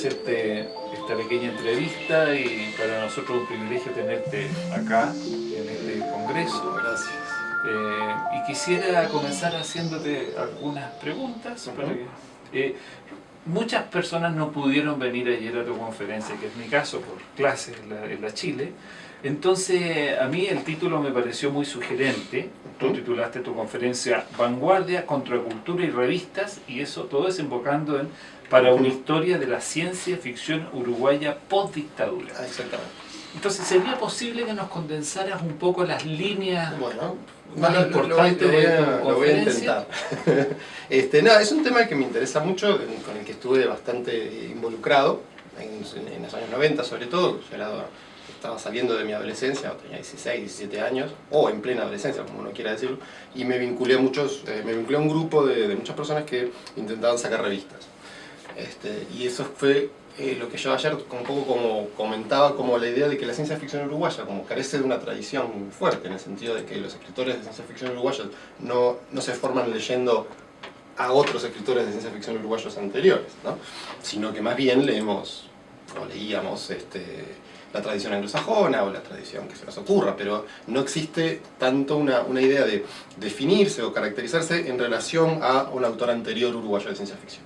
hacerte esta pequeña entrevista y para nosotros un privilegio tenerte acá en este congreso. Gracias. Y quisiera comenzar haciéndote algunas preguntas. Para que, muchas personas no pudieron venir ayer a tu conferencia, que es mi caso, por clases en la Chile. Entonces, a mí el título me pareció muy sugerente. Tú titulaste tu conferencia Vanguardia, Contracultura y Revistas, y eso todo desembocando en para una historia de la ciencia ficción uruguaya post-dictadura. Exactamente. Entonces, ¿sería posible que nos condensaras un poco las líneas más importantes de tu conferencia? Lo voy a intentar. No, es un tema que me interesa mucho, con el que estuve bastante involucrado en los años 90 sobre todo. Yo estaba saliendo de mi adolescencia, tenía 16, 17 años, o en plena adolescencia, como uno quiera decirlo, y me vinculé a un grupo de muchas personas que intentaban sacar revistas. Y eso fue lo que yo ayer un poco como comentaba, como la idea de que la ciencia ficción uruguaya como carece de una tradición muy fuerte, en el sentido de que los escritores de ciencia ficción uruguayos no se forman leyendo a otros escritores de ciencia ficción uruguayos anteriores, ¿no? Sino que más bien leíamos la tradición anglosajona o la tradición que se nos ocurra, pero no existe tanto una idea de definirse o caracterizarse en relación a un autor anterior uruguayo de ciencia ficción.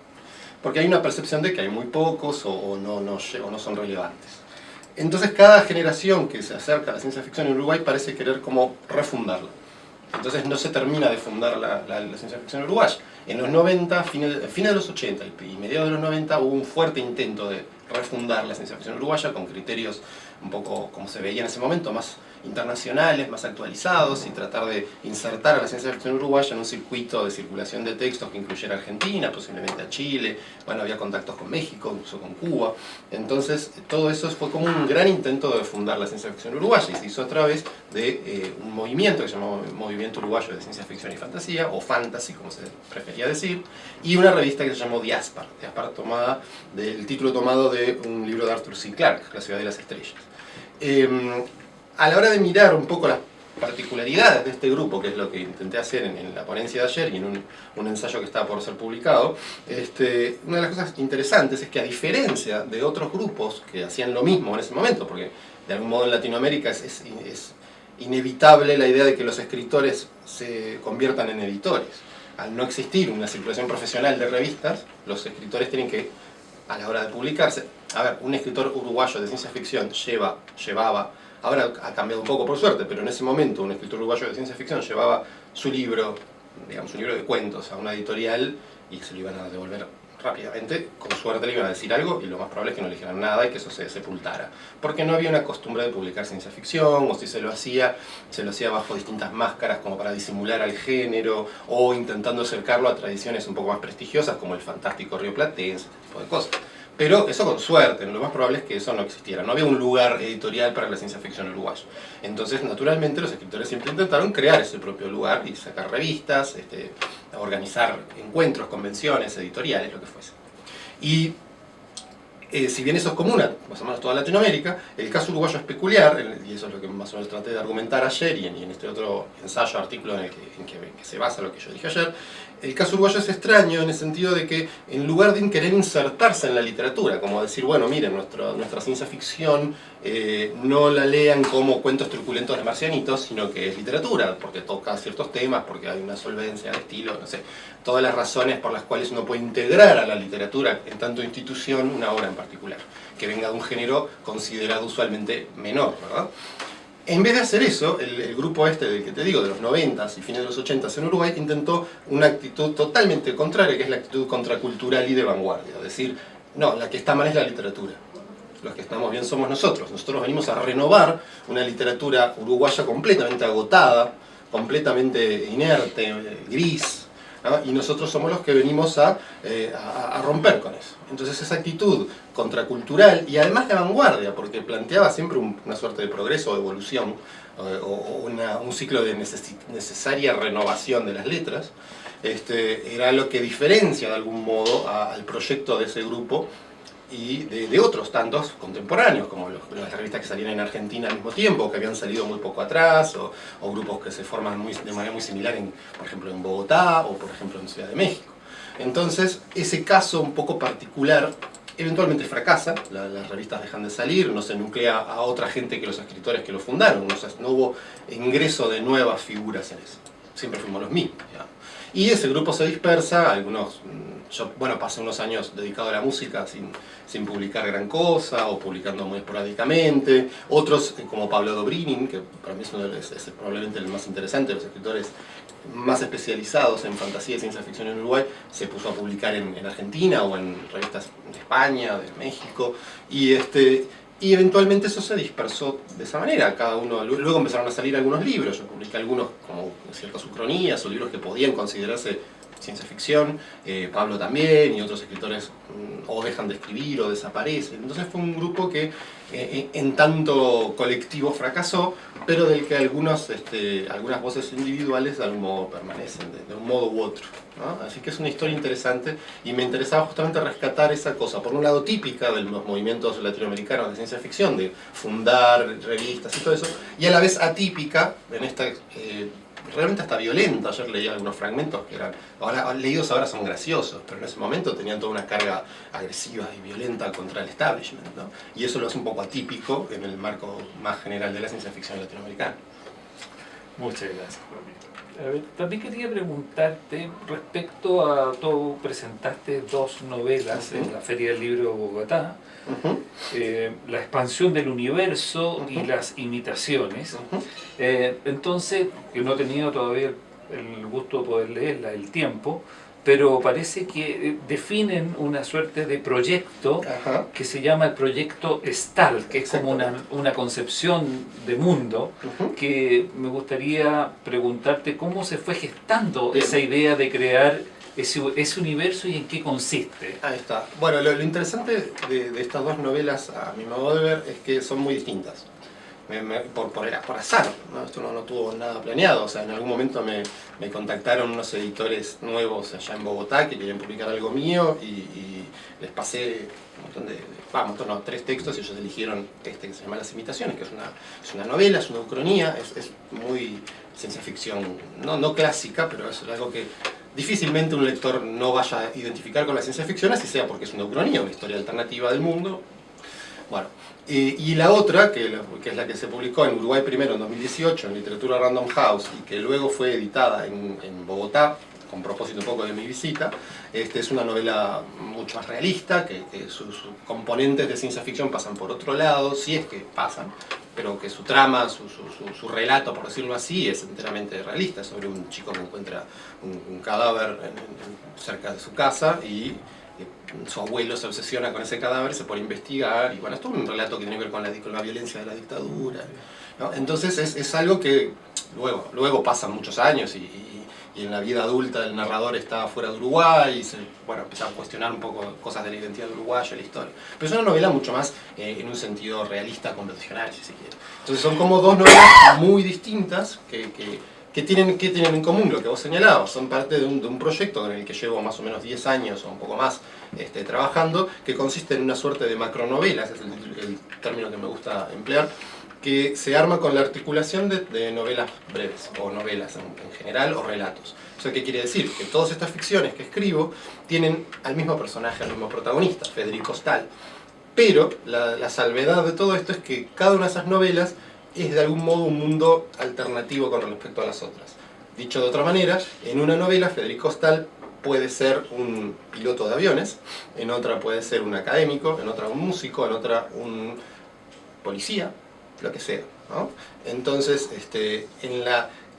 Porque hay una percepción de que hay muy pocos o no son relevantes. Entonces cada generación que se acerca a la ciencia ficción en Uruguay parece querer como refundarla. Entonces no se termina de fundar la ciencia ficción uruguaya. En los 90, fines de los 80 y mediados de los 90 hubo un fuerte intento de refundar la ciencia ficción uruguaya con criterios un poco como se veía en ese momento, más internacionales, más actualizados, y tratar de insertar a la ciencia ficción uruguaya en un circuito de circulación de textos que incluyera a Argentina, posiblemente a Chile, bueno, había contactos con México, incluso con Cuba. Entonces todo eso fue como un gran intento de fundar la ciencia ficción uruguaya, y se hizo a través de un movimiento que se llamó Movimiento Uruguayo de Ciencia Ficción y Fantasía, o Fantasy como se prefería decir, y una revista que se llamó Diaspar, del título tomado de un libro de Arthur C. Clarke, La Ciudad de las Estrellas. A la hora de mirar un poco las particularidades de este grupo, que es lo que intenté hacer en la ponencia de ayer y en un ensayo que estaba por ser publicado, una de las cosas interesantes es que, a diferencia de otros grupos que hacían lo mismo en ese momento, porque de algún modo en Latinoamérica es inevitable la idea de que los escritores se conviertan en editores. Al no existir una circulación profesional de revistas, los escritores tienen que, a la hora de publicarse, un escritor uruguayo de ciencia ficción llevaba, ahora ha cambiado un poco por suerte, pero en ese momento un escritor uruguayo de ciencia ficción llevaba su libro, digamos un libro de cuentos, a una editorial y se lo iban a devolver rápidamente. Con suerte le iban a decir algo y lo más probable es que no le dijeran nada y que eso se sepultara, porque no había una costumbre de publicar ciencia ficción, o si se lo hacía bajo distintas máscaras como para disimular al género, o intentando acercarlo a tradiciones un poco más prestigiosas como el fantástico rioplatense, este tipo de cosas. Pero eso con suerte, lo más probable es que eso no existiera, no había un lugar editorial para la ciencia ficción uruguaya. Entonces, naturalmente, los escritores siempre intentaron crear ese propio lugar y sacar revistas, organizar encuentros, convenciones, editoriales, lo que fuese. Y si bien eso es común a más o menos toda Latinoamérica, el caso uruguayo es peculiar, y eso es lo que más o menos traté de argumentar ayer y en este otro ensayo, artículo en que se basa lo que yo dije ayer. El caso uruguayo es extraño en el sentido de que, en lugar de querer insertarse en la literatura, como decir, bueno, miren, nuestra ciencia ficción no la lean como cuentos truculentos de marcianitos, sino que es literatura, porque toca ciertos temas, porque hay una solvencia de estilo, no sé, todas las razones por las cuales uno puede integrar a la literatura en tanto institución una obra en particular, que venga de un género considerado usualmente menor, ¿verdad? En vez de hacer eso, el grupo del que te digo, de los 90s y fines de los 80s en Uruguay, intentó una actitud totalmente contraria, que es la actitud contracultural y de vanguardia. Es decir, no, la que está mal es la literatura. Los que estamos bien somos nosotros. Nosotros venimos a renovar una literatura uruguaya completamente agotada, completamente inerte, gris, ¿no? Y nosotros somos los que venimos a romper con eso. Entonces esa actitud contracultural y además de vanguardia, porque planteaba siempre una suerte de progreso o evolución, o un ciclo de necesaria renovación de las letras, era lo que diferencia de algún modo al proyecto de ese grupo y de otros tantos contemporáneos, como las revistas que salían en Argentina al mismo tiempo, que habían salido muy poco atrás, o grupos que se forman de manera muy similar, por ejemplo en Bogotá, o por ejemplo en Ciudad de México. Entonces, ese caso un poco particular eventualmente fracasa, las revistas dejan de salir, no se nuclea a otra gente que los escritores que lo fundaron, no hubo ingreso de nuevas figuras en eso, siempre fuimos los mismos, digamos. Y ese grupo se dispersa, algunos, yo pasé unos años dedicado a la música sin publicar gran cosa, o publicando muy esporádicamente, otros como Pablo Dobrinin, que para mí es probablemente el más interesante de los escritores más especializados en fantasía y ciencia ficción en Uruguay, se puso a publicar en Argentina o en revistas de España, de México, y eventualmente eso se dispersó de esa manera. Cada uno, luego empezaron a salir algunos libros, yo publiqué algunos como ciertas ucronías o libros que podían considerarse ciencia ficción, Pablo también, y otros escritores o dejan de escribir o desaparecen. Entonces fue un grupo que en tanto colectivo fracasó, pero del que algunas voces individuales de algún modo permanecen, de un modo u otro, ¿no? Así que es una historia interesante y me interesaba justamente rescatar esa cosa, por un lado típica de los movimientos latinoamericanos de ciencia ficción, de fundar revistas y todo eso, y a la vez atípica en esta... realmente hasta violenta. Ayer leí algunos fragmentos que eran, leídos ahora son graciosos, pero en ese momento tenían toda una carga agresiva y violenta contra el establishment, ¿no? Y eso lo hace un poco atípico en el marco más general de la ciencia ficción latinoamericana. Muchas gracias, Juanito. También quería preguntarte respecto a, tú presentaste 2 novelas en la Feria del Libro de Bogotá, La expansión del universo y Las imitaciones. Entonces, que no he tenido todavía el gusto de poder leerla, el tiempo, pero parece que definen una suerte de proyecto que se llama el proyecto Stahl, que es como una concepción de mundo, que me gustaría preguntarte cómo se fue gestando esa idea de crear ese universo y en qué consiste. Ahí está. Bueno, lo interesante de estas 2 novelas, a mi modo de ver, es que son muy distintas. Por azar, ¿no? Esto no tuvo nada planeado. O sea, en algún momento me contactaron unos editores nuevos allá en Bogotá que querían publicar algo mío y les pasé un montón de 3 textos y ellos eligieron este que se llama Las imitaciones, que es una novela, es una ucronía, es muy ciencia ficción, no clásica, pero es algo que difícilmente un lector no vaya a identificar con la ciencia ficción, así sea porque es una ucronía, una historia alternativa del mundo. Bueno, y la otra, que es la que se publicó en Uruguay primero en 2018 en Literatura Random House y que luego fue editada en Bogotá, con propósito un poco de mi visita, es una novela mucho más realista, que sus componentes de ciencia ficción pasan por otro lado, si es que pasan, pero que su trama, su relato, por decirlo así, es enteramente realista, sobre un chico que encuentra un cadáver cerca de su casa y su abuelo se obsesiona con ese cadáver, se pone a investigar, y bueno, es todo un relato que tiene que ver con la violencia de la dictadura, ¿no? Entonces es algo que luego pasan muchos años y en la vida adulta el narrador está fuera de Uruguay y empieza a cuestionar un poco cosas de la identidad uruguaya, la historia. Pero es una novela mucho más en un sentido realista, convencional, si se quiere. Entonces son como 2 novelas muy distintas que tienen en común lo que vos señalabas. Son parte de un proyecto en el que llevo más o menos 10 años o un poco más trabajando, que consiste en una suerte de macronovelas, es el término que me gusta emplear, que se arma con la articulación de novelas breves, o novelas en general, o relatos. O sea, ¿qué quiere decir? Que todas estas ficciones que escribo tienen al mismo personaje, al mismo protagonista, Federico Stahl. Pero la salvedad de todo esto es que cada una de esas novelas es de algún modo un mundo alternativo con respecto a las otras. Dicho de otra manera, en una novela Federico Stahl puede ser un piloto de aviones, en otra puede ser un académico, en otra un músico, en otra un policía, lo que sea, ¿no? Entonces,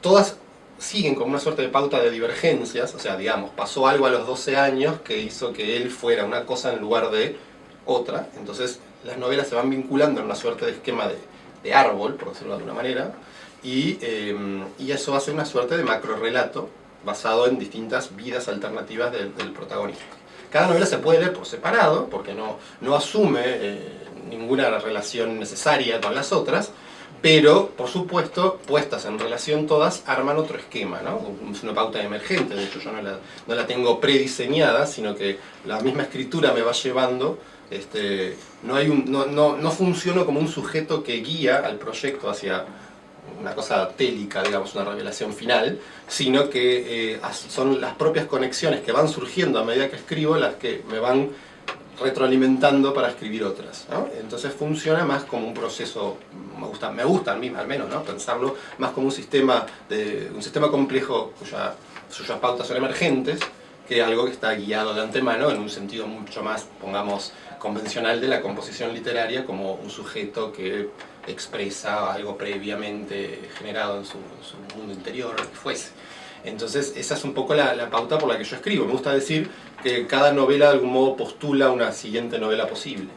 todas siguen con una suerte de pauta de divergencias, o sea, digamos, pasó algo a los 12 años que hizo que él fuera una cosa en lugar de otra, entonces las novelas se van vinculando en una suerte de esquema de árbol, por decirlo de alguna manera, y eso hace una suerte de macrorelato basado en distintas vidas alternativas del protagonista. Cada novela se puede leer por separado, porque no asume ninguna relación necesaria con las otras, pero, por supuesto, puestas en relación todas, arman otro esquema, ¿no? Es una pauta emergente, de hecho yo no la tengo prediseñada, sino que la misma escritura me va llevando. No funciono como un sujeto que guía al proyecto hacia una cosa télica, digamos, una revelación final, sino que son las propias conexiones que van surgiendo a medida que escribo las que me van retroalimentando para escribir otras, ¿no? Entonces funciona más como un proceso, me gusta a mí al menos, ¿no? Pensarlo más como un sistema complejo cuyas pautas son emergentes, que algo que está guiado de antemano en un sentido mucho más, pongamos, convencional de la composición literaria, como un sujeto que expresa algo previamente generado en su mundo interior, lo que fuese. Entonces esa es un poco la pauta por la que yo escribo. Me gusta decir que cada novela de algún modo postula una siguiente novela posible.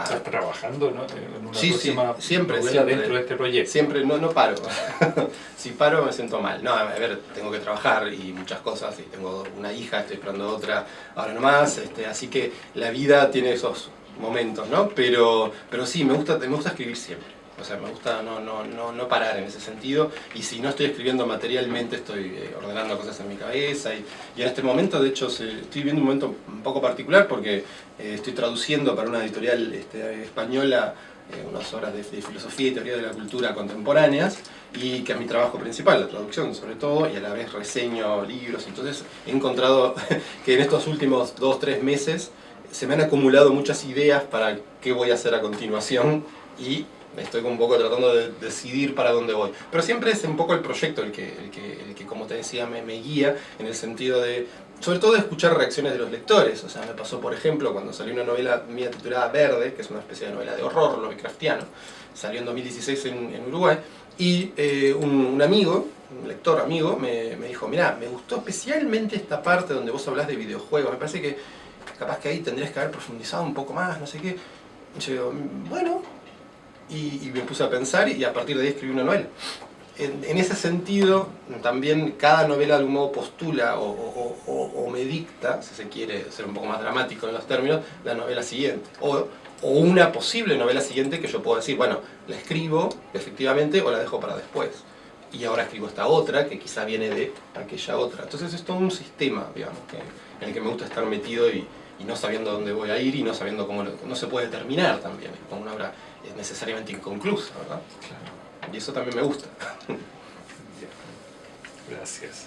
¿Estás trabajando, ¿no?, en una Sí, próxima siempre dentro de este proyecto? Siempre, no paro. Si paro me siento mal. No, a ver, tengo que trabajar y muchas cosas, y tengo una hija, estoy esperando otra ahora nomás, así que la vida tiene esos momentos, ¿no? Pero sí, me gusta escribir siempre. O sea, me gusta no parar en ese sentido, y si no estoy escribiendo materialmente, estoy ordenando cosas en mi cabeza, y en este momento, de hecho, estoy viviendo un momento un poco particular, porque estoy traduciendo para una editorial española unas obras de filosofía y teoría de la cultura contemporáneas, y que es mi trabajo principal, la traducción sobre todo, y a la vez reseño libros. Entonces he encontrado que en estos últimos 2-3 meses se me han acumulado muchas ideas para qué voy a hacer a continuación, y estoy un poco tratando de decidir para dónde voy. Pero siempre es un poco el proyecto el que como te decía, me guía, en el sentido de, sobre todo, de escuchar reacciones de los lectores. O sea, me pasó, por ejemplo, cuando salió una novela mía titulada Verde, que es una especie de novela de horror lovecraftiano, salió en 2016 en Uruguay, y un amigo, un lector amigo, me dijo: mirá, me gustó especialmente esta parte donde vos hablás de videojuegos, me parece que capaz que ahí tendrías que haber profundizado un poco más, no sé qué. Y yo digo, bueno, y me puse a pensar, y a partir de ahí escribí una novela. En ese sentido, también cada novela de algún modo postula o me dicta, si se quiere ser un poco más dramático en los términos, la novela siguiente. O una posible novela siguiente que yo puedo decir, bueno, la escribo efectivamente o la dejo para después. Y ahora escribo esta otra que quizá viene de aquella otra. Entonces es todo un sistema, digamos, en el que me gusta estar metido, y no sabiendo dónde voy a ir, y no sabiendo cómo no se puede terminar también, como una obra es necesariamente inconclusa, ¿verdad? Claro. Y eso también me gusta. Gracias.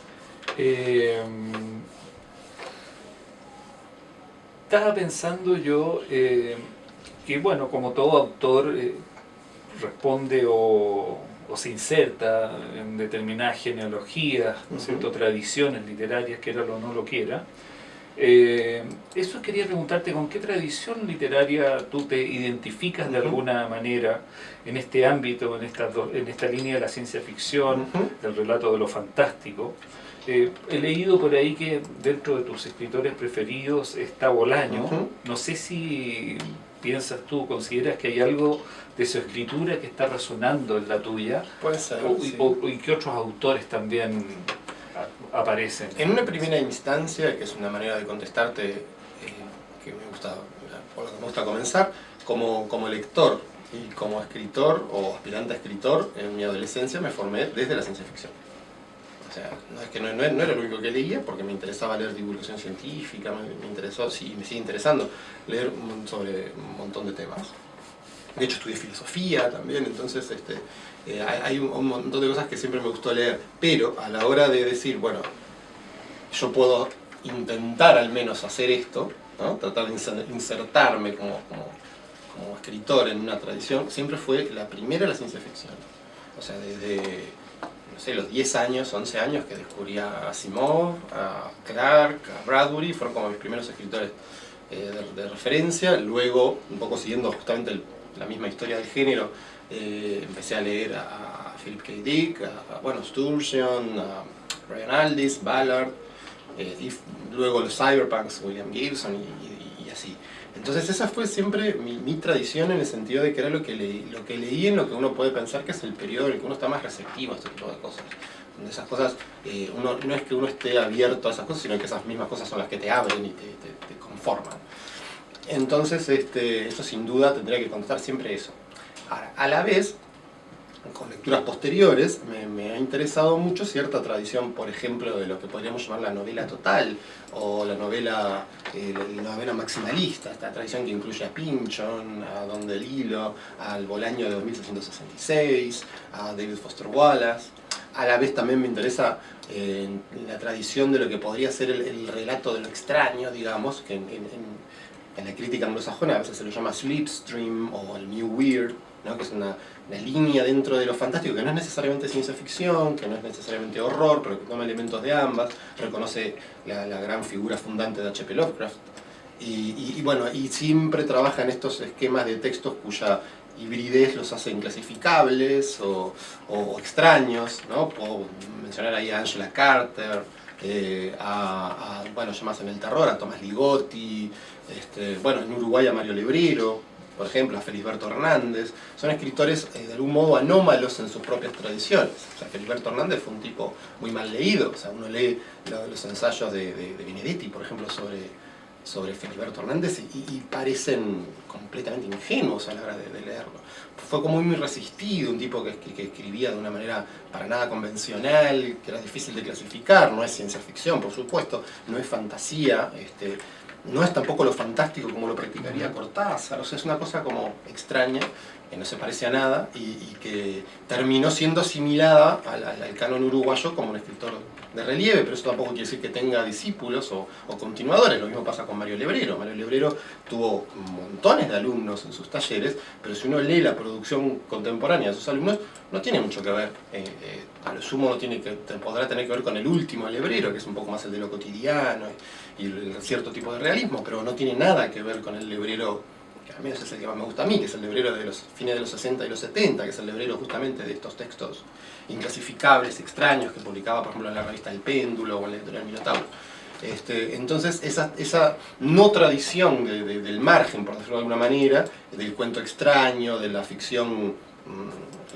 Estaba pensando yo que, bueno, como todo autor responde o se inserta en determinadas genealogías, ¿no es cierto?, tradiciones literarias, quiera o no lo quiera. Eso quería preguntarte, ¿con qué tradición literaria tú te identificas de alguna manera en este ámbito, en esta línea de la ciencia ficción, del relato de lo fantástico? He leído por ahí que dentro de tus escritores preferidos está Bolaño. No sé si piensas tú, consideras que hay algo de su escritura que está resonando en la tuya. Puede ser, sí. Y que otros autores también aparecen. En una primera instancia, que es una manera de contestarte por la que me gusta comenzar, como lector y como escritor o aspirante a escritor, en mi adolescencia me formé desde la ciencia ficción. O sea, no era lo único que leía, porque me interesaba leer divulgación científica, me interesó, sí, me sigue interesando leer sobre un montón de temas. De hecho, estudié filosofía también, entonces hay un montón de cosas que siempre me gustó leer. Pero a la hora de decir, bueno, yo puedo intentar al menos hacer esto, ¿no?, tratar de insertarme como escritor en una tradición, siempre fue la primera la ciencia ficción. O sea, desde, no sé, los 10 años, 11 años que descubrí a Asimov, a Clarke, a Bradbury, fueron como mis primeros escritores de referencia. Luego, un poco siguiendo justamente la misma historia del género, empecé a leer a Philip K. Dick, a Sturgeon, a Brian Aldiss, Ballard, y luego los cyberpunks, William Gibson y así. Entonces esa fue siempre mi tradición, en el sentido de que era lo que leí en lo que uno puede pensar que es el periodo en el que uno está más receptivo a este tipo de cosas. Donde esas cosas, no es que uno esté abierto a esas cosas, sino que esas mismas cosas son las que te abren y te conforman. Entonces eso sin duda tendría que contestar siempre eso. Ahora, a la vez, con lecturas posteriores, me ha interesado mucho cierta tradición, por ejemplo, de lo que podríamos llamar la novela total, o la novela maximalista, esta tradición que incluye a Pynchon, a Don DeLillo, al Bolaño de 2666, a David Foster Wallace. A la vez también me interesa la tradición de lo que podría ser el relato de lo extraño, digamos, que en la crítica anglosajona a veces se lo llama slipstream o el new weird, ¿no? Que es una línea dentro de lo fantástico que no es necesariamente ciencia ficción, que no es necesariamente horror, pero que toma elementos de ambas, reconoce la gran figura fundante de H.P. Lovecraft. Bueno, y siempre trabaja en estos esquemas de textos cuya hibridez los hace inclasificables o extraños, ¿no? Puedo mencionar ahí a Angela Carter, bueno, ya más en el terror, a Tomás Ligotti, bueno, en Uruguay a Mario Lebrero, por ejemplo, a Felisberto Hernández. Son escritores de algún modo anómalos en sus propias tradiciones. O sea, Felisberto Hernández fue un tipo muy mal leído. O sea, uno lee los ensayos de Benedetti, por ejemplo, sobre Felisberto Hernández y parecen completamente ingenuos a la hora de leerlo. Fue como muy resistido, un tipo que escribía de una manera para nada convencional, que era difícil de clasificar. No es ciencia ficción, por supuesto, no es fantasía, no es tampoco lo fantástico como lo practicaría Cortázar. O sea, es una cosa como extraña, que no se parece a nada y que terminó siendo asimilada al canon uruguayo como un escritor de relieve, pero eso tampoco quiere decir que tenga discípulos o continuadores. Lo mismo pasa con Mario Lebrero. Mario Lebrero tuvo montones de alumnos en sus talleres, pero si uno lee la producción contemporánea de sus alumnos, no tiene mucho que ver. A lo sumo podrá tener que ver con el último Lebrero, que es un poco más el de lo cotidiano y cierto tipo de realismo, pero no tiene nada que ver con el Lebrero, que al menos es el que más me gusta a mí, que es el Lebrero de los fines de los 60 y los 70, que es el Lebrero justamente de estos textos inclasificables, extraños, que publicaba, por ejemplo, en la revista El Péndulo o en la editorial Minotauro. Entonces, esa no tradición del margen, por decirlo de alguna manera, del cuento extraño, de la ficción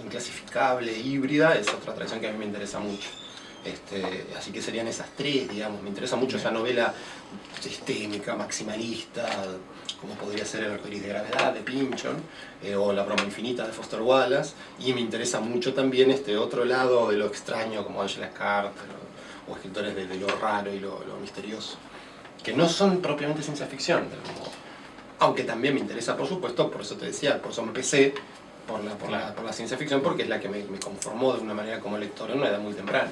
inclasificable, híbrida, es otra tradición que a mí me interesa mucho. Así que serían esas tres, digamos. Me interesa mucho esa novela sistémica, maximalista, como podría ser El arcoíris de gravedad de Pynchon, o La broma infinita de Foster Wallace, y me interesa mucho también este otro lado de lo extraño, como Angela Carter, o escritores de lo raro y lo misterioso, que no son propiamente ciencia ficción, de algún modo. Aunque también me interesa, por supuesto, por eso te decía, por eso empecé por la ciencia ficción, porque es la que me conformó de una manera como lector en una edad muy temprana.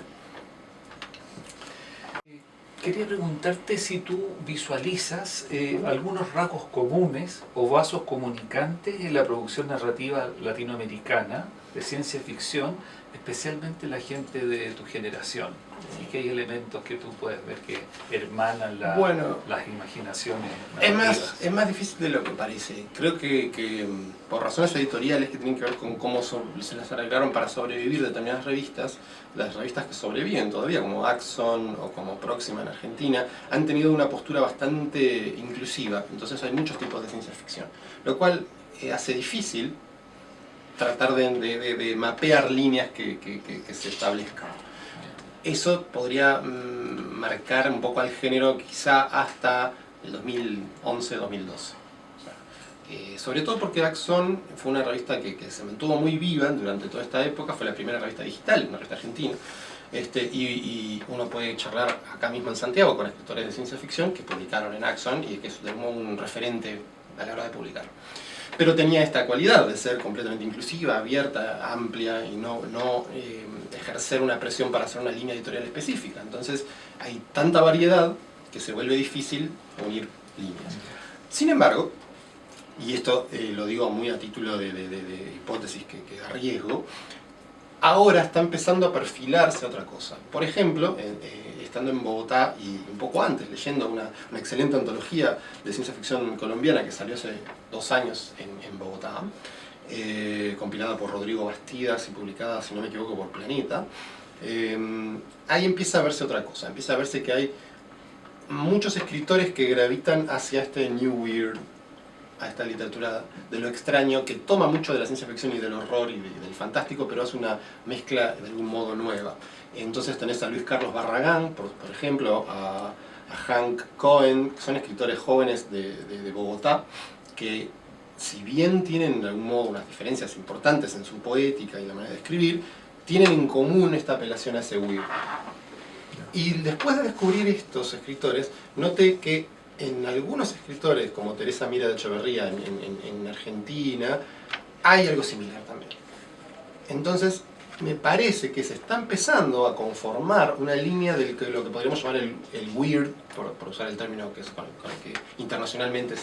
Quería preguntarte si tú visualizas algunos rasgos comunes o vasos comunicantes en la producción narrativa latinoamericana de ciencia ficción, especialmente la gente de tu generación, y que hay elementos que tú puedes ver que hermanan las imaginaciones narrativas. Es más difícil de lo que parece. Creo que por razones editoriales que tienen que ver con cómo se las arreglaron para sobrevivir determinadas revistas, las revistas que sobreviven todavía, como Axon o como Próxima en Argentina, han tenido una postura bastante inclusiva. Entonces hay muchos tipos de ciencia ficción, lo cual hace difícil tratar de mapear líneas que se establezcan. Eso podría marcar un poco al género quizá hasta el 2011-2012. Sobre todo porque Axon fue una revista que se mantuvo muy viva durante toda esta época, fue la primera revista digital, una revista argentina. Y uno puede charlar acá mismo en Santiago con escritores de ciencia ficción que publicaron en Axon y que es de un referente a la hora de publicar. Pero tenía esta cualidad de ser completamente inclusiva, abierta, amplia y no ejercer una presión para hacer una línea editorial específica. Entonces hay tanta variedad que se vuelve difícil unir líneas. Sin embargo, y esto lo digo muy a título de hipótesis que arriesgo, ahora está empezando a perfilarse otra cosa. Por ejemplo, estando en Bogotá y un poco antes, leyendo una excelente antología de ciencia ficción colombiana que salió hace 2 años en Bogotá, compilada por Rodrigo Bastidas y publicada, si no me equivoco, por Planeta, ahí empieza a verse otra cosa. Empieza a verse que hay muchos escritores que gravitan hacia este New Weird, a esta literatura de lo extraño, que toma mucho de la ciencia ficción y del horror y del fantástico, pero hace una mezcla de algún modo nueva. Entonces tenés a Luis Carlos Barragán, por ejemplo, a Hank Cohen, que son escritores jóvenes de Bogotá, que si bien tienen de algún modo unas diferencias importantes en su poética y la manera de escribir, tienen en común esta apelación a ese weird. Y después de descubrir estos escritores, noté que en algunos escritores, como Teresa Mira de Echeverría en Argentina, hay algo similar también. Entonces, me parece que se está empezando a conformar una línea de lo que podríamos llamar el weird, por usar el término que es con el que internacionalmente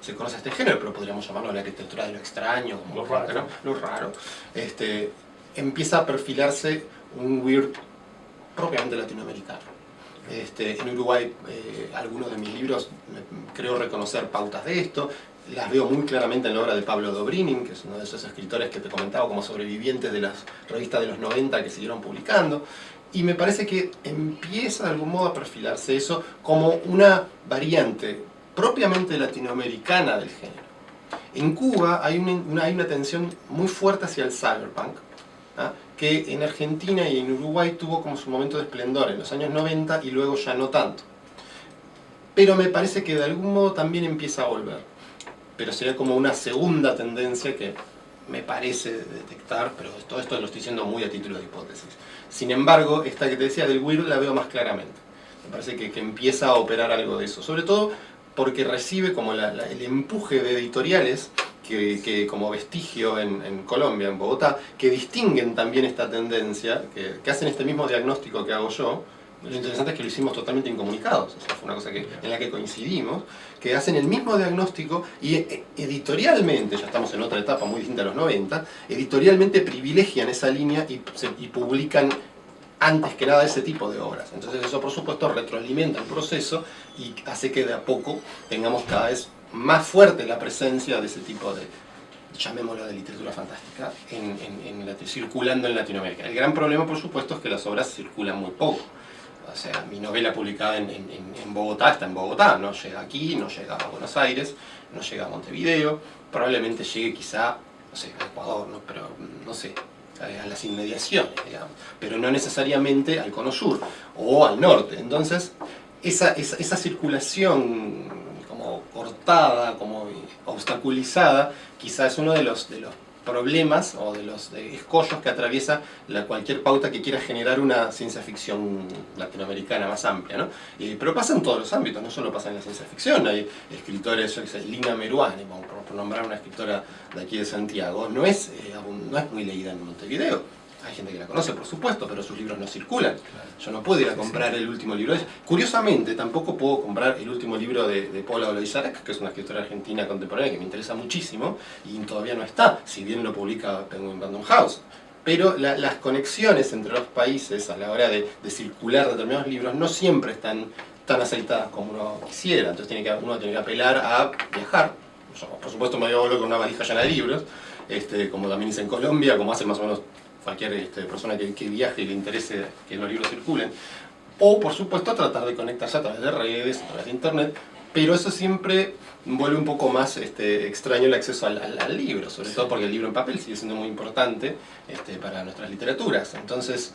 se conoce este género, pero podríamos llamarlo la arquitectura de lo extraño, como Lo raro. ¿no? Lo raro. Empieza a perfilarse un weird propiamente latinoamericano. En Uruguay, algunos de mis libros creo reconocer pautas de esto. Las veo muy claramente en la obra de Pablo Dobrynin, que es uno de esos escritores que te comentaba como sobrevivientes de las revistas de los 90 que siguieron publicando. Y me parece que empieza de algún modo a perfilarse eso como una variante propiamente latinoamericana del género. En Cuba hay una tensión muy fuerte hacia el cyberpunk, ¿ah? Que en Argentina y en Uruguay tuvo como su momento de esplendor en los años 90 y luego ya no tanto. Pero me parece que de algún modo también empieza a volver. Pero sería como una segunda tendencia que me parece detectar, pero todo esto lo estoy diciendo muy a título de hipótesis. Sin embargo, esta que te decía del weird la veo más claramente. Me parece que empieza a operar algo de eso. Sobre todo porque recibe como el empuje de editoriales que como vestigio en Colombia, en Bogotá, que distinguen también esta tendencia, que hacen este mismo diagnóstico que hago yo. Lo interesante es que lo hicimos totalmente incomunicados, o sea, fue una cosa en la que coincidimos, que hacen el mismo diagnóstico y editorialmente, ya estamos en otra etapa muy distinta a los 90, editorialmente privilegian esa línea y publican antes que nada ese tipo de obras. Entonces eso por supuesto retroalimenta el proceso y hace que de a poco tengamos cada vez más fuerte la presencia de ese tipo de, llamémoslo, de literatura fantástica circulando en Latinoamérica. El gran problema por supuesto es que las obras circulan muy poco. O sea, mi novela publicada en Bogotá está en Bogotá, no llega aquí, no llega a Buenos Aires, no llega a Montevideo, probablemente llegue quizá, no sé, a Ecuador, ¿no? Pero no sé, a las inmediaciones, digamos, pero no necesariamente al cono sur o al norte. Entonces, esa circulación como cortada, como obstaculizada, quizá es uno de los problemas o de los escollos que atraviesa cualquier pauta que quiera generar una ciencia ficción latinoamericana más amplia, ¿no? Pero pasa en todos los ámbitos, no solo pasa en la ciencia ficción. Hay escritores, yo qué sé, Lina Meruane, por nombrar una escritora de aquí de Santiago, no es muy leída en Montevideo. Hay gente que la conoce, por supuesto, pero sus libros no circulan. Yo no puedo ir a comprar el último libro de ella. Curiosamente, tampoco puedo comprar el último libro de Paula Oloizarek, que es una escritora argentina contemporánea que me interesa muchísimo, y todavía no está, si bien lo publica Penguin Random House. Pero las conexiones entre los países a la hora de circular determinados libros no siempre están tan aceitadas como uno quisiera. Entonces uno tiene que apelar a viajar. Yo, por supuesto, me voy con una valija llena de libros, como también hice en Colombia, como hacen más o menos cualquier persona que viaje y le interese que los libros circulen, o por supuesto tratar de conectarse a través de redes, a través de internet, pero eso siempre vuelve un poco más extraño el acceso al libro, sobre todo porque el libro en papel sigue siendo muy importante para nuestras literaturas. Entonces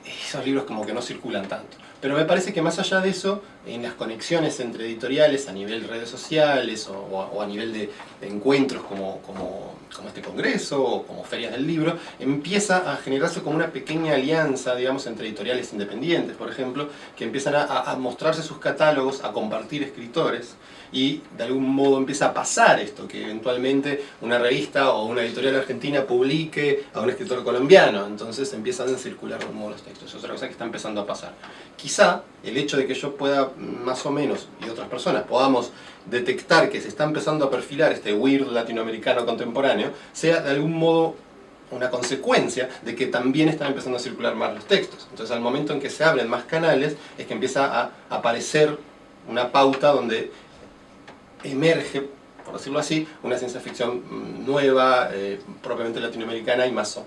esos libros como que no circulan tanto. Pero me parece que más allá de eso, en las conexiones entre editoriales a nivel redes sociales o a nivel de encuentros como este congreso o como ferias del libro, empieza a generarse como una pequeña alianza, digamos, entre editoriales independientes, por ejemplo, que empiezan a mostrarse sus catálogos, a compartir escritores, y de algún modo empieza a pasar esto, que eventualmente una revista o una editorial argentina publique a un escritor colombiano, entonces empiezan a circular de algún modo los textos. Es otra cosa que está empezando a pasar. Quizá el hecho de que yo pueda, más o menos, y otras personas, podamos detectar que se está empezando a perfilar este weird latinoamericano contemporáneo, sea de algún modo una consecuencia de que también están empezando a circular más los textos. Entonces al momento en que se abren más canales, es que empieza a aparecer una pauta donde emerge, por decirlo así, una ciencia ficción nueva, propiamente latinoamericana y más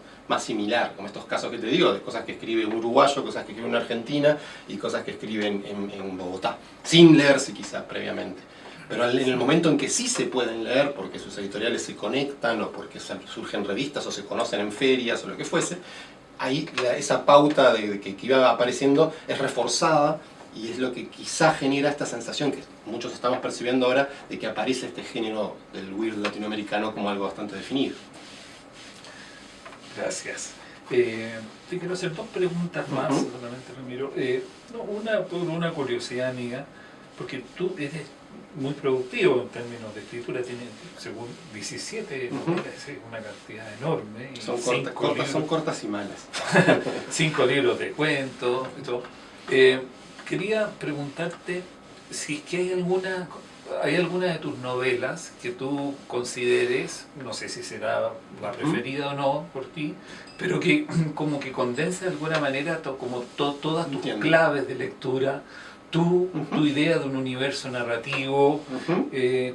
similar, como estos casos que te digo, de cosas que escribe un uruguayo, cosas que escribe una argentina y cosas que escriben en Bogotá, sin leerse quizás previamente. Pero en el momento en que sí se pueden leer, porque sus editoriales se conectan o porque surgen revistas o se conocen en ferias o lo que fuese, ahí esa pauta que iba apareciendo es reforzada. Y es lo que quizá genera esta sensación que muchos estamos percibiendo ahora de que aparece este género del weird latinoamericano como algo bastante definido. Gracias. Te quiero hacer dos preguntas más, solamente, Ramiro. Una por una curiosidad, amiga, porque tú eres muy productivo en términos de escritura, tiene según 17 novelas, es una cantidad enorme. Y son cortas y malas. 5 libros de cuentos y todo. Quería preguntarte si es que hay alguna de tus novelas que tú consideres, no sé si será la preferida o no por ti, pero que como que condensa de alguna manera todas tus claves de lectura, tu idea de un universo narrativo,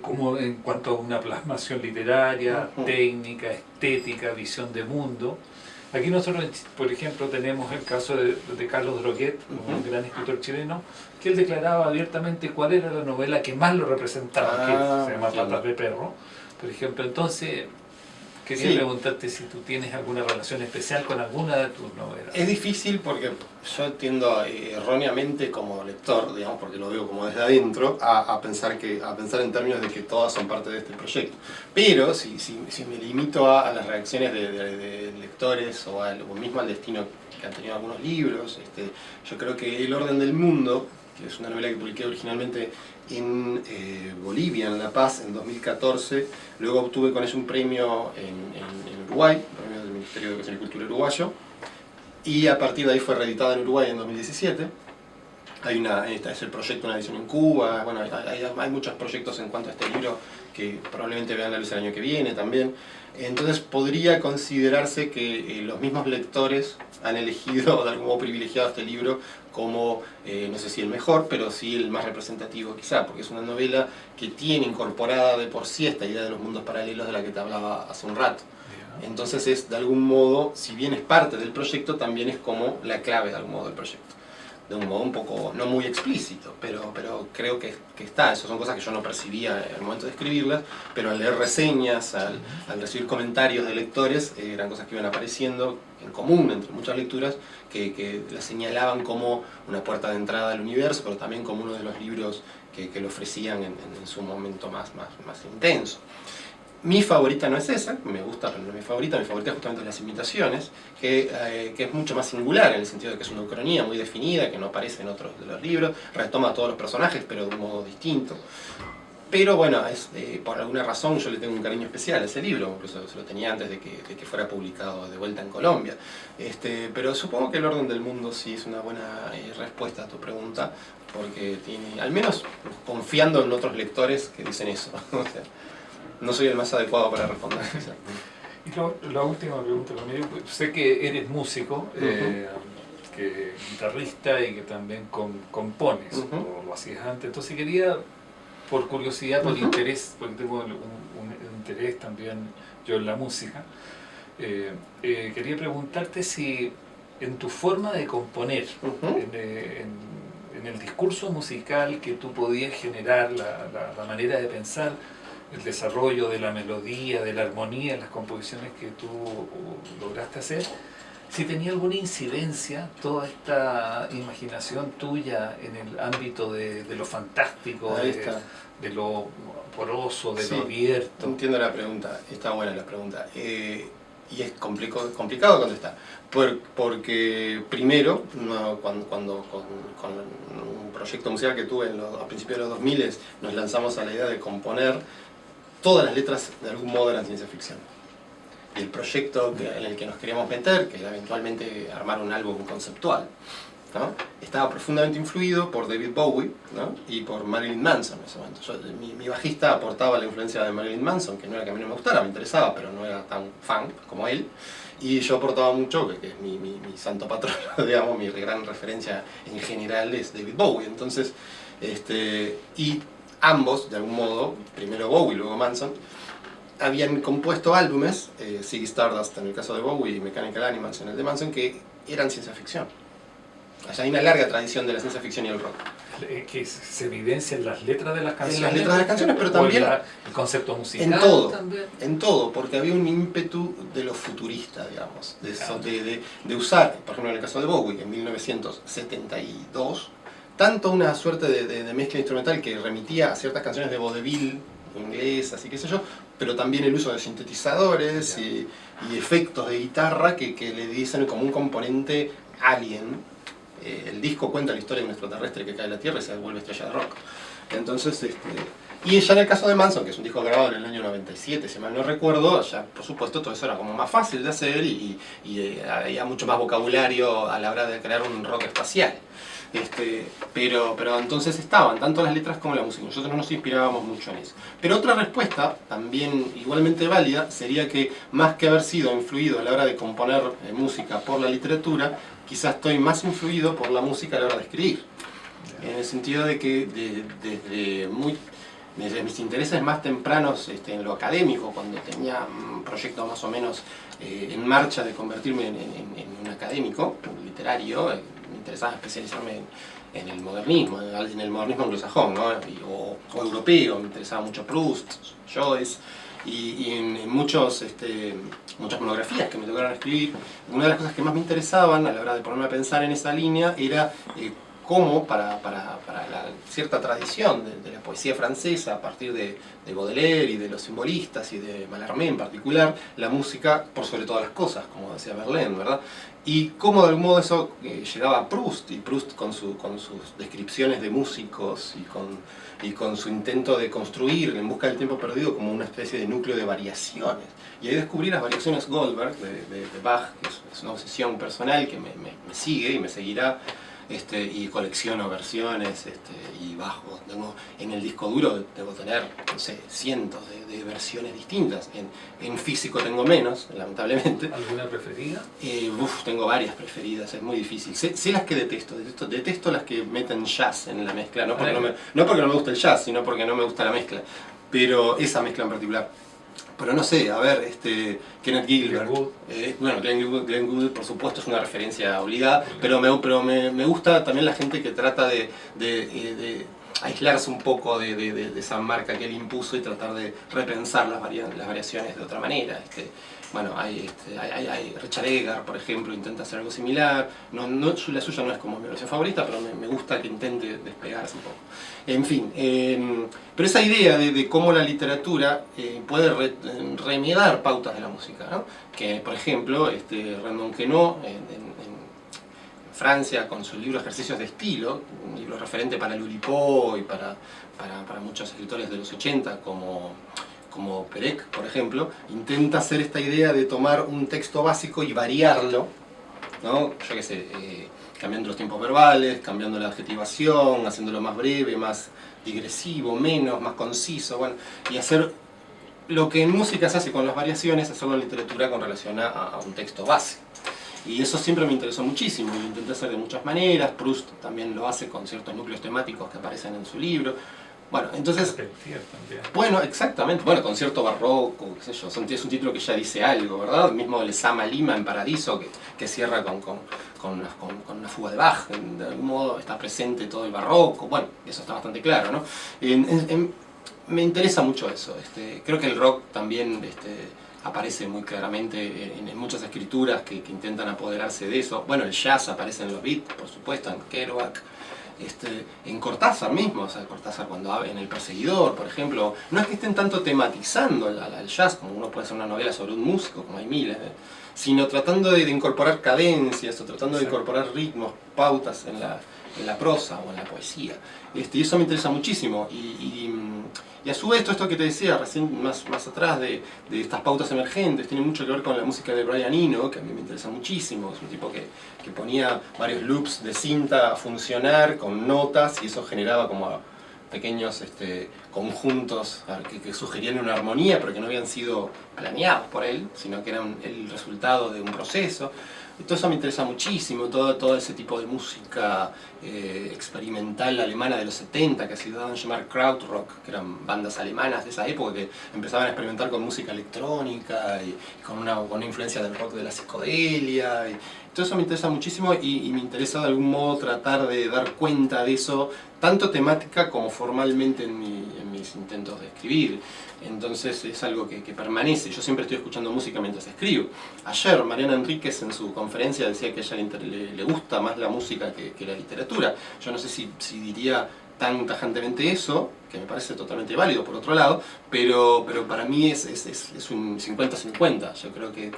como en cuanto a una plasmación literaria, técnica, estética, visión de mundo. Aquí nosotros, por ejemplo, tenemos el caso de Carlos Droguet, un gran escritor chileno, que él declaraba abiertamente cuál era la novela que más lo representaba, que se llama Patas de Perro, por ejemplo. Entonces, quería preguntarte si tú tienes alguna relación especial con alguna de tus novelas. Es difícil porque yo tiendo erróneamente como lector, digamos, porque lo veo como desde adentro, a pensar en términos de que todas son parte de este proyecto. Pero si me limito a las reacciones de lectores o mismo al destino que han tenido algunos libros, yo creo que El orden del mundo, que es una novela que publiqué originalmente en Bolivia, en La Paz, en 2014. Luego obtuve con eso un premio en Uruguay, un premio del Ministerio de Educación y Cultura uruguayo, y a partir de ahí fue reeditada en Uruguay en 2017. Es el proyecto Una edición en Cuba. Bueno, hay muchos proyectos en cuanto a este libro que probablemente vean la luz el año que viene también. Entonces podría considerarse que los mismos lectores han elegido de algún modo privilegiado este libro como, no sé si el mejor, pero sí el más representativo quizá, porque es una novela que tiene incorporada de por sí esta idea de los mundos paralelos de la que te hablaba hace un rato. Entonces es de algún modo, si bien es parte del proyecto, también es como la clave de algún modo del proyecto. De un modo un poco, no muy explícito, pero creo que está. Esas son cosas que yo no percibía en el momento de escribirlas, pero al leer reseñas, al recibir comentarios de lectores, eran cosas que iban apareciendo en común entre muchas lecturas, que las señalaban como una puerta de entrada al universo, pero también como uno de los libros que lo ofrecían en su momento más intenso. Mi favorita no es esa, me gusta, pero no es mi favorita es justamente Las Imitaciones, que es mucho más singular en el sentido de que es una ucronía muy definida, que no aparece en otros de los libros, retoma a todos los personajes, pero de un modo distinto. Pero bueno, por alguna razón yo le tengo un cariño especial a ese libro, incluso se lo tenía antes de que fuera publicado de vuelta en Colombia. Pero supongo que El orden del mundo sí es una buena respuesta a tu pregunta, porque tiene, al menos confiando en otros lectores que dicen eso. O sea, no soy el más adecuado para responder. Y la última pregunta conmigo, sé que eres músico, que guitarrista y que también compones, o lo hacías antes, entonces quería, por curiosidad, por interés, porque tengo un interés también yo en la música, quería preguntarte si en tu forma de componer, en el discurso musical que tú podías generar, la manera de pensar, el desarrollo de la melodía, de la armonía, las composiciones que tú lograste hacer, si tenía alguna incidencia toda esta imaginación tuya en el ámbito de lo fantástico, de lo poroso, de lo abierto. Entiendo la pregunta, está buena la pregunta. Y es complicado contestar. Porque primero, cuando con un proyecto musical que tuve a principios de los 2000 nos lanzamos a la idea de componer. Todas las letras de algún modo eran ciencia ficción. Y el proyecto en el que nos queríamos meter, que era eventualmente armar un álbum conceptual, ¿no?, estaba profundamente influido por David Bowie, ¿no?, y por Marilyn Manson en ese momento. Mi bajista aportaba la influencia de Marilyn Manson, que no era que a mí no me gustara, me interesaba, pero no era tan fan como él. Y yo aportaba mucho, que es mi santo patrono, digamos, mi gran referencia en general es David Bowie. Entonces, y ambos, de algún modo, primero Bowie y luego Manson, habían compuesto álbumes, Ziggy Stardust en el caso de Bowie y Mechanical Animals en el de Manson, que eran ciencia ficción. O sea, hay una larga tradición de la ciencia ficción y el rock. Que se evidencia en las letras de las canciones. En las letras de las canciones, pero también el concepto musical. En todo, también. En todo, porque había un ímpetu de lo futurista, digamos, de usar, por ejemplo en el caso de Bowie, en 1972, tanto una suerte de mezcla instrumental que remitía a ciertas canciones de vaudeville inglesas y qué sé yo, pero también el uso de sintetizadores y efectos de guitarra que le dicen como un componente alien, el disco cuenta la historia de un extraterrestre que cae a la Tierra y se vuelve estrella de rock. Entonces, y ya en el caso de Manson, que es un disco grabado en el año 97, si mal no recuerdo, ya por supuesto todo eso era como más fácil de hacer y había mucho más vocabulario a la hora de crear un rock espacial. Pero entonces estaban tanto las letras como la música, nosotros no nos inspirábamos mucho en eso. Pero otra respuesta, también igualmente válida, sería que más que haber sido influido a la hora de componer música por la literatura, quizás estoy más influido por la música a la hora de escribir. En el sentido de que desde mis intereses más tempranos en lo académico, cuando tenía un proyecto más o menos en marcha de convertirme en un académico literario, me interesaba especializarme en el modernismo, en el modernismo anglosajón, ¿no? o europeo, me interesaba mucho Proust, Joyce, y en muchas monografías que me tocaron escribir, una de las cosas que más me interesaban a la hora de ponerme a pensar en esa línea era cómo para la cierta tradición de la poesía francesa, a partir de Baudelaire y de los simbolistas y de Mallarmé en particular, la música por sobre todas las cosas, como decía Verlaine, ¿verdad? Y cómo de algún modo eso llegaba a Proust, y Proust con sus descripciones de músicos y con su intento de construir En busca del tiempo perdido como una especie de núcleo de variaciones. Y ahí descubrí las variaciones Goldberg de Bach, que es una obsesión personal que me sigue y me seguirá. Y colecciono versiones y bajo. En el disco duro debo tener, no sé, cientos de versiones distintas. En físico tengo menos, lamentablemente. ¿Alguna preferida? Tengo varias preferidas, es muy difícil. Sé las que detesto las que meten jazz en la mezcla, no porque no me gusta el jazz, sino porque no me gusta la mezcla. Pero esa mezcla en particular. Pero no sé, a ver, Kenneth Gilbert. Glenn Gould, por supuesto, es una referencia obligada, pero me gusta también la gente que trata de aislarse un poco de esa marca que él impuso y tratar de repensar las variaciones de otra manera. Hay Richard Egar, por ejemplo, intenta hacer algo similar. La suya no es como mi versión favorita, pero me gusta que intente despegarse un poco. En fin, pero esa idea de cómo la literatura puede remediar pautas de la música, ¿no? Que, por ejemplo, Raymond Queneau, en Francia, con su libro Ejercicios de Estilo, un libro referente para Luripo y para muchos escritores de los 80, como Perec, por ejemplo, intenta hacer esta idea de tomar un texto básico y variarlo, ¿no? Yo qué sé, cambiando los tiempos verbales, cambiando la adjetivación, haciéndolo más breve, más digresivo, más conciso, bueno, y hacer lo que en música se hace con las variaciones, hacerlo en literatura con relación a un texto base. Y eso siempre me interesó muchísimo, y lo intenté hacer de muchas maneras. Proust también lo hace con ciertos núcleos temáticos que aparecen en su libro. Bueno, entonces... Bueno, exactamente. Bueno, concierto barroco, qué sé yo. Es un título que ya dice algo, ¿verdad? El mismo Les Ama Lima en Paradiso, que cierra con una fuga de Bach. De algún modo está presente todo el barroco. Bueno, eso está bastante claro, ¿no? Me interesa mucho eso. Creo que el rock también aparece muy claramente en muchas escrituras que intentan apoderarse de eso. Bueno, el jazz aparece en los Beats, por supuesto, en Kerouac. En Cortázar mismo, o sea, Cortázar cuando en El Perseguidor, por ejemplo, no es que estén tanto tematizando el jazz, como uno puede hacer una novela sobre un músico, como hay miles, sino tratando de incorporar cadencias, o tratando de incorporar ritmos, pautas en la prosa o en la poesía. Y eso me interesa muchísimo. Y a su vez, todo esto que te decía recién más atrás de estas pautas emergentes, tiene mucho que ver con la música de Brian Eno, que a mí me interesa muchísimo. Es un tipo que ponía varios loops de cinta a funcionar con notas y eso generaba como pequeños conjuntos que sugerían una armonía, pero que no habían sido planeados por él, sino que eran el resultado de un proceso. Todo eso me interesa muchísimo, todo ese tipo de música experimental alemana de los 70, que se daban a llamar Krautrock, que eran bandas alemanas de esa época que empezaban a experimentar con música electrónica y con una influencia del rock de la psicodelia. Todo eso me interesa muchísimo y me interesa de algún modo tratar de dar cuenta de eso, tanto temática como formalmente en mis intentos de escribir. Entonces es algo que permanece. Yo siempre estoy escuchando música mientras escribo. Ayer Mariana Enríquez en su conferencia decía que a ella le gusta más la música que la literatura. Yo no sé si diría tan tajantemente eso, que me parece totalmente válido por otro lado, pero para mí es un 50-50. Yo creo que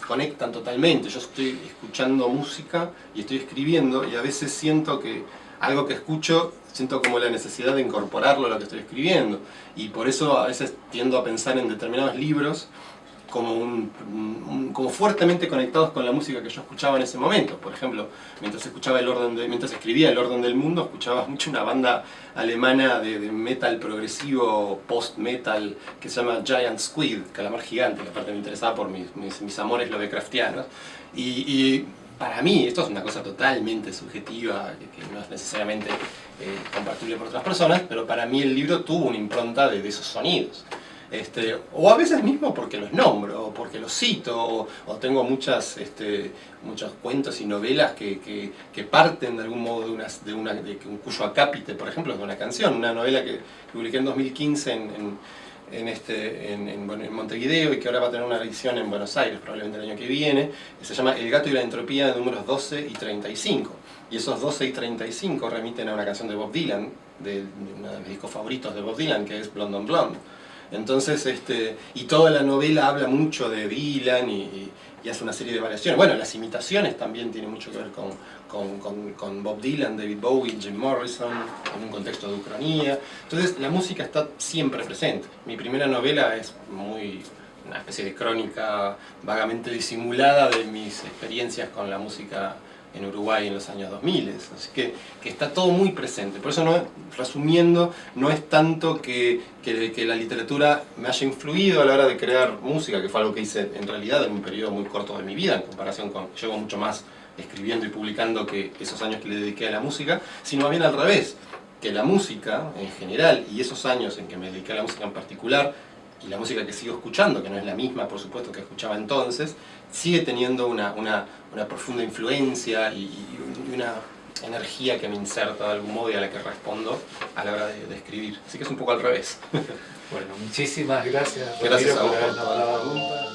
desconectan totalmente. Yo estoy escuchando música y estoy escribiendo y a veces siento que algo que escucho, siento como la necesidad de incorporarlo a lo que estoy escribiendo. Y por eso a veces tiendo a pensar en determinados libros como fuertemente conectados con la música que yo escuchaba en ese momento. Por ejemplo, mientras escribía El Orden del Mundo, escuchaba mucho una banda alemana de metal progresivo, post-metal, que se llama Giant Squid, Calamar Gigante, que aparte me interesaba por mis amores lovecraftianos. Y para mí, esto es una cosa totalmente subjetiva, que no es necesariamente compartible por otras personas, pero para mí el libro tuvo una impronta de esos sonidos. O a veces mismo porque los nombro, o porque los cito, o tengo muchos cuentos y novelas que parten de algún modo cuyo acápite, por ejemplo, es de una canción, una novela que publiqué en 2015 en Montevideo y que ahora va a tener una edición en Buenos Aires, probablemente el año que viene, se llama El gato y la entropía, números 12 y 35. Y esos 12 y 35 remiten a una canción de Bob Dylan, de uno de mis discos favoritos de Bob Dylan, que es Blonde on Blonde. Entonces, y toda la novela habla mucho de Dylan y hace una serie de variaciones. Bueno, las imitaciones también tienen mucho que ver con Bob Dylan, David Bowie, Jim Morrison, en un contexto de ucronía. Entonces, la música está siempre presente. Mi primera novela es una especie de crónica vagamente disimulada de mis experiencias con la música en Uruguay en los años 2000, así que está todo muy presente. Por eso, resumiendo, no es tanto que la literatura me haya influido a la hora de crear música, que fue algo que hice en realidad en un periodo muy corto de mi vida, en comparación con, llevo mucho más escribiendo y publicando que esos años que le dediqué a la música, sino más bien al revés, que la música en general y esos años en que me dediqué a la música en particular, y la música que sigo escuchando, que no es la misma, por supuesto, que escuchaba entonces, sigue teniendo una profunda influencia y una energía que me inserta de algún modo y a la que respondo a la hora de escribir. Así que es un poco al revés. Bueno, muchísimas gracias. Gracias a vos por por habernos todas las dado preguntas.